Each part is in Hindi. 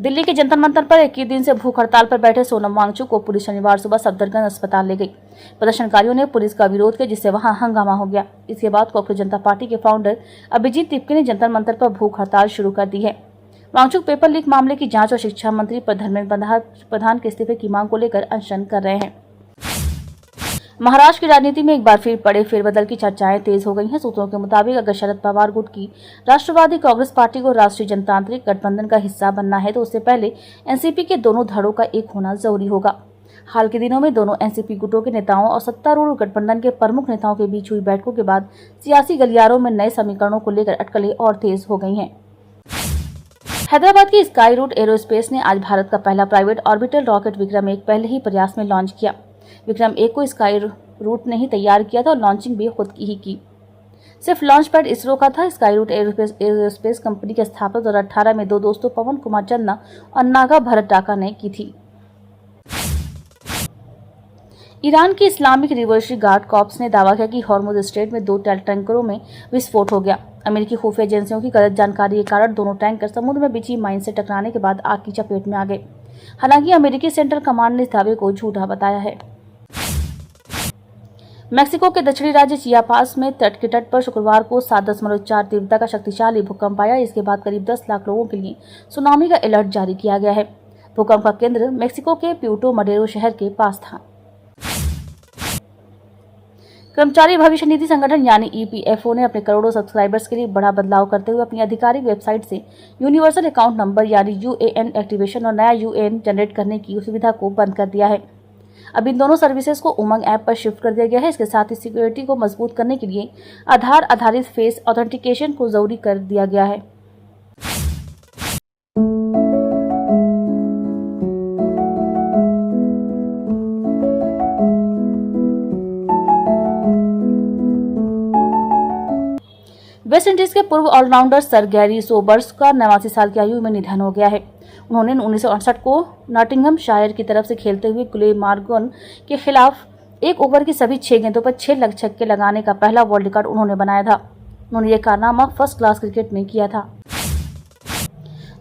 दिल्ली के जंतर मंतर पर 21 दिन से भूख हड़ताल पर बैठे सोनम वांगचुक को पुलिस शनिवार सुबह सफदरजंग अस्पताल ले गई। प्रदर्शनकारियों ने पुलिस का विरोध किया, जिससे वहां हंगामा हो गया। इसके बाद कांग्रेस जनता पार्टी के फाउंडर अभिजीत तिपके ने जंतर मंतर पर भूख हड़ताल शुरू कर दी है। वांगचुक पेपर लीक मामले की जांच और शिक्षा मंत्री धर्मेंद्र प्रधान के इस्तीफे की मांग को लेकर अनशन कर रहे हैं। महाराष्ट्र की राजनीति में एक बार फिर बड़े फेरबदल की चर्चाएं तेज हो गई हैं। सूत्रों के मुताबिक अगर शरद पवार गुट की राष्ट्रवादी कांग्रेस पार्टी को राष्ट्रीय जनतांत्रिक गठबंधन का हिस्सा बनना है तो उससे पहले एनसीपी के दोनों धड़ों का एक होना जरूरी होगा। हाल के दिनों में दोनों एनसीपी गुटों के नेताओं और सत्तारूढ़ गठबंधन के प्रमुख नेताओं के बीच हुई बैठकों के बाद सियासी गलियारों में नए समीकरणों को लेकर अटकलें और तेज हो गई हैं। हैदराबाद की स्काई रूट एरोस्पेस ने आज भारत का पहला प्राइवेट ऑर्बिटल रॉकेट विक्रम 1 पहले ही प्रयास में लॉन्च किया। विक्रम 1 को स्काई रूट ने ही तैयार किया था और लॉन्चिंग भी खुद ही की। सिर्फ लॉन्च पैड इसरो का था। स्काई रूट एरोस्पेस कंपनी के स्थापना 2018 में दो दोस्तों पवन कुमार चन्ना और नागा भरत डाका ने की थी। ईरान की इस्लामिक रिवोल्यूशनरी गार्ड कॉर्प्स ने दावा किया कि हॉर्मुज स्ट्रेट में 2 टैंकरों में विस्फोट हो गया। अमेरिकी खुफिया एजेंसियों की गलत जानकारी के कारण दोनों टैंकर समुद्र में बिछी माइन से टकराने के बाद आग की चपेट में आ गए। हालांकि अमेरिकी सेंट्रल कमांड ने इस दावे को झूठा बताया है। मेक्सिको के दक्षिणी राज्य चियापास में तट पर शुक्रवार को 7.4 तीव्रता का शक्तिशाली भूकंप आया। इसके बाद करीब 10 लाख लोगों के लिए सुनामी का अलर्ट जारी किया गया है। भूकंप का केंद्र मेक्सिको के प्यूर्टो मडेरो शहर के पास था। कर्मचारी भविष्य निधि संगठन यानी ईपीएफओ ने अपने करोड़ों सब्सक्राइबर्स के लिए बड़ा बदलाव करते हुए अपनी आधिकारिक वेबसाइट से यूनिवर्सल अकाउंट नंबर यानी यूएएन एक्टिवेशन और नया यूएएन जनरेट करने की सुविधा को बंद कर दिया है। अब इन दोनों सर्विसेज को उमंग ऐप पर शिफ्ट कर दिया गया है। इसके साथ ही सिक्योरिटी को मजबूत करने के लिए आधार आधारित फेस ऑथेंटिकेशन को जरूरी कर दिया गया है। वेस्ट इंडीज के पूर्व ऑलराउंडर सर गैरी सोबर्स का 89 साल की आयु में निधन हो गया है। उन्होंने 1968 को नॉटिंघमशायर की तरफ से खेलते हुए ग्लेनमॉर्गन के खिलाफ 1 ओवर की सभी 6 गेंदों पर 6 छक्के लगाने का पहला वर्ल्ड रिकॉर्ड उन्होंने बनाया था। उन्होंने यह कारनामा फर्स्ट क्लास क्रिकेट में किया था।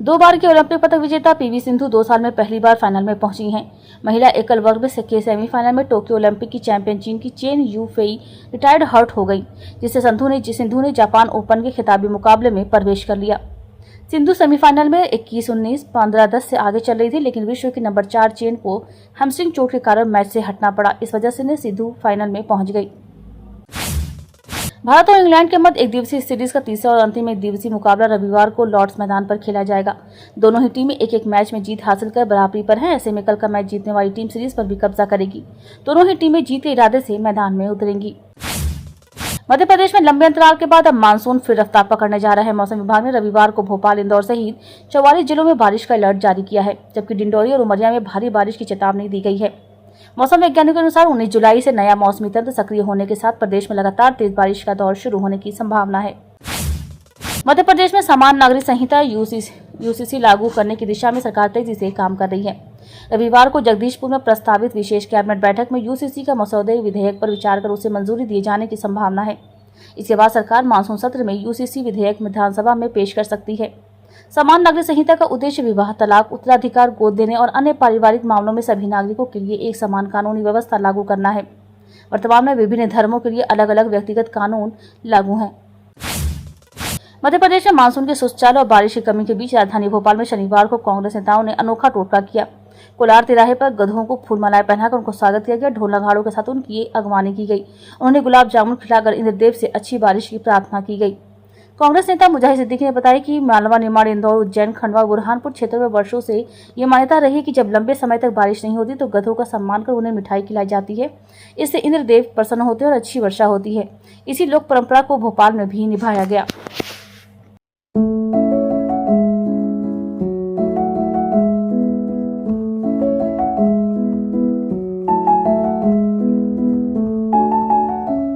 2 बार की ओलंपिक पदक विजेता पीवी सिंधु 2 साल में पहली बार फाइनल में पहुंची हैं। महिला एकल वर्ग में सेमीफाइनल में टोक्यो ओलंपिक की चैंपियन चीन की Chen Yu Fei retired hurt हो गई, जिससे सिंधु ने जापान ओपन के खिताबी मुकाबले में प्रवेश कर लिया। सिंधु सेमीफाइनल में 21-19, 15-10 से आगे चल रही थी, लेकिन विश्व की नंबर 4 चेन को हैमस्ट्रिंग चोट के कारण मैच से हटना पड़ा। इस वजह से सिंधु फाइनल में पहुंच गई। भारत और इंग्लैंड के मध्य एक दिवसीय सीरीज का तीसरा और अंतिम एक दिवसीय मुकाबला रविवार को लॉर्ड्स मैदान पर खेला जाएगा। दोनों ही टीमें एक मैच में जीत हासिल कर बराबरी पर हैं। ऐसे में कल का मैच जीतने वाली टीम सीरीज पर भी कब्जा करेगी। दोनों ही टीमें जीत के इरादे से मैदान में उतरेंगी। मध्य प्रदेश में लंबे अंतराल के बाद अब मानसून फिर रफ्तार पकड़ने जा रहा है। मौसम विभाग ने रविवार को भोपाल, इंदौर सहित 44 जिलों में बारिश का अलर्ट जारी किया है, जबकि डिंडोरी और उमरिया में भारी बारिश की चेतावनी दी गई है। मौसम वैज्ञानिकों के अनुसार 19 जुलाई से नया मौसमी तंत्र सक्रिय होने के साथ प्रदेश में लगातार तेज बारिश का दौर शुरू होने की संभावना है। मध्य प्रदेश में समान नागरिक संहिता यूसीसी लागू करने की दिशा में सरकार तेजी से काम कर रही है। रविवार को जगदीशपुर में प्रस्तावित विशेष कैबिनेट बैठक में यूसीसी का मसौदे विधेयक पर विचार कर उसे मंजूरी दिए जाने की संभावना है। इसके बाद सरकार मानसून सत्र में यूसीसी विधेयक विधानसभा में पेश कर सकती है। समान नागरिक संहिता का उद्देश्य विवाह, तलाक, उत्तराधिकार, गोद देने और अन्य पारिवारिक मामलों में सभी नागरिकों के लिए एक समान कानूनी व्यवस्था लागू करना है। वर्तमान में विभिन्न धर्मों के लिए अलग अलग व्यक्तिगत कानून लागू हैं। मध्य प्रदेश में मानसून के सुचारू और बारिश की कमी के बीच राजधानी भोपाल में शनिवार को कांग्रेस नेताओं ने अनोखा टोटका किया। कोलार तिराहे पर गधों को फूल मालाएं पहनाकर उनको स्वागत किया गया। ढोल नगाड़ों के साथ उनकी अगवानी की गई। उन्होंने गुलाब जामुन खिलाकर इंद्रदेव से अच्छी बारिश की प्रार्थना की गई। कांग्रेस नेता मुजाहिद सिद्दीकी ने बताया कि मालवा, निमाड़, इंदौर, उज्जैन, खंडवा, बुरहानपुर क्षेत्रों में वर्षों से ये मान्यता रही है कि जब लंबे समय तक बारिश नहीं होती तो गधों का सम्मान कर उन्हें मिठाई खिलाई जाती है। इससे इंद्रदेव प्रसन्न होते हैं और अच्छी वर्षा होती है। इसी लोक परंपरा को भोपाल में भी निभाया गया।